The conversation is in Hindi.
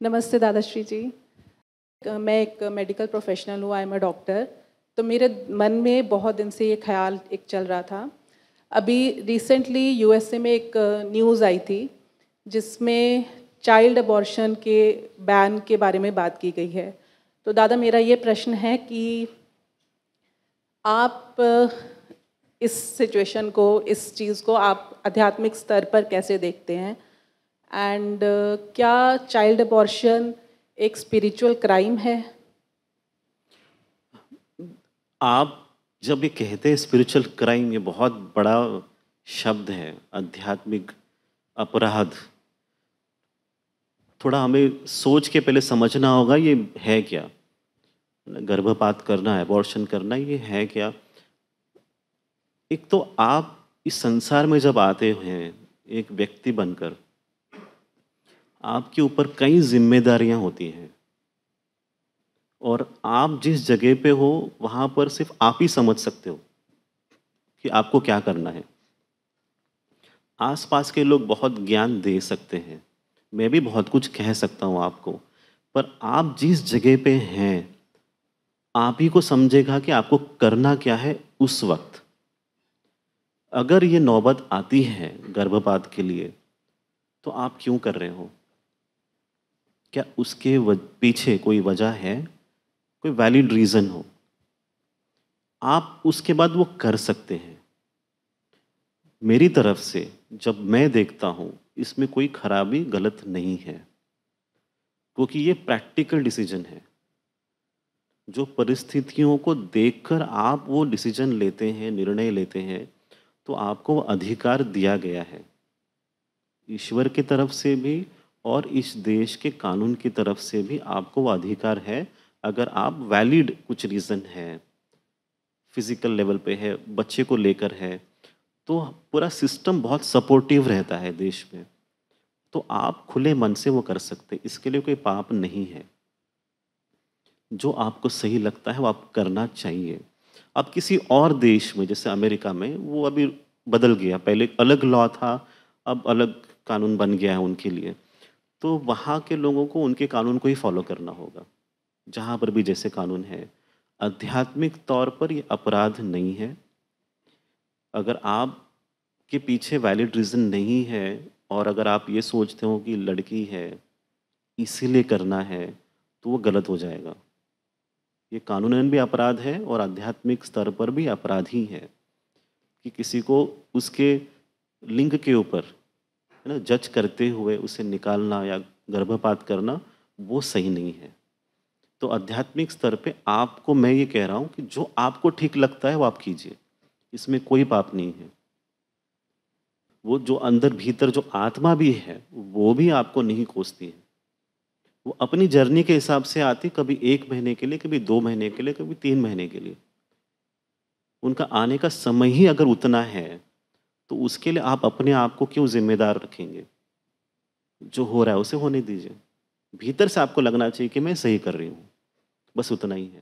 नमस्ते दादाश्री जी। मैं एक मेडिकल प्रोफेशनल हूँ, आई एम अ डॉक्टर। तो मेरे मन में बहुत दिन से ये ख्याल एक चल रहा था। अभी रिसेंटली यूएसए में एक न्यूज़ आई थी जिसमें चाइल्ड अबॉर्शन के बैन के बारे में बात की गई है। तो दादा, मेरा ये प्रश्न है कि आप इस सिचुएशन को, इस चीज़ को आप आध्यात्मिक स्तर पर कैसे देखते हैं? एंड क्या चाइल्ड अबॉर्शन एक स्पिरिचुअल क्राइम है? आप जब ये कहते हैं स्पिरिचुअल क्राइम, ये बहुत बड़ा शब्द है, आध्यात्मिक अपराध। थोड़ा हमें सोच के पहले समझना होगा ये है क्या। गर्भपात करना है, अबॉर्शन करना, ये है क्या। एक तो आप इस संसार में जब आते हैं एक व्यक्ति बनकर, आपके ऊपर कई जिम्मेदारियां होती हैं और आप जिस जगह पे हो वहाँ पर सिर्फ आप ही समझ सकते हो कि आपको क्या करना है। आसपास के लोग बहुत ज्ञान दे सकते हैं, मैं भी बहुत कुछ कह सकता हूँ आपको, पर आप जिस जगह पे हैं आप ही को समझेगा कि आपको करना क्या है उस वक्त। अगर ये नौबत आती है गर्भपात के लिए तो आप क्यों कर रहे हो? क्या उसके पीछे कोई वजह है, कोई वैलिड रीज़न हो? आप उसके बाद वो कर सकते हैं। मेरी तरफ से जब मैं देखता हूँ इसमें कोई खराबी गलत नहीं है, क्योंकि ये प्रैक्टिकल डिसीजन है। जो परिस्थितियों को देखकर आप वो डिसीजन लेते हैं, निर्णय लेते हैं, तो आपको वो अधिकार दिया गया है ईश्वर की तरफ से भी और इस देश के कानून की तरफ से भी। आपको वो अधिकार है। अगर आप वैलिड कुछ रीज़न है, फिजिकल लेवल पे है, बच्चे को लेकर है, तो पूरा सिस्टम बहुत सपोर्टिव रहता है देश में, तो आप खुले मन से वो कर सकते हैं। इसके लिए कोई पाप नहीं है। जो आपको सही लगता है वो आप करना चाहिए। अब किसी और देश में जैसे अमेरिका में वो अभी बदल गया, पहले अलग लॉ था, अब अलग कानून बन गया है उनके लिए। तो वहाँ के लोगों को उनके कानून को ही फॉलो करना होगा, जहाँ पर भी जैसे कानून है। आध्यात्मिक तौर पर ये अपराध नहीं है। अगर आप के पीछे वैलिड रीज़न नहीं है और अगर आप ये सोचते हो कि लड़की है इसीलिए करना है, तो वो गलत हो जाएगा। ये कानूनन भी अपराध है और आध्यात्मिक स्तर पर भी अपराध ही है कि किसी को उसके लिंग के ऊपर, है ना, जज करते हुए उसे निकालना या गर्भपात करना, वो सही नहीं है। तो आध्यात्मिक स्तर पे आपको मैं ये कह रहा हूँ कि जो आपको ठीक लगता है वो आप कीजिए, इसमें कोई पाप नहीं है। वो जो अंदर भीतर जो आत्मा भी है वो भी आपको नहीं कोसती है। वो अपनी जर्नी के हिसाब से आती, कभी 1 महीने के लिए, कभी 2 महीने के लिए, कभी 3 महीने के लिए। उनका आने का समय ही अगर उतना है तो उसके लिए आप अपने आप को क्यों जिम्मेदार रखेंगे? जो हो रहा है उसे होने दीजिए। भीतर से आपको लगना चाहिए कि मैं सही कर रही हूँ, बस उतना ही है।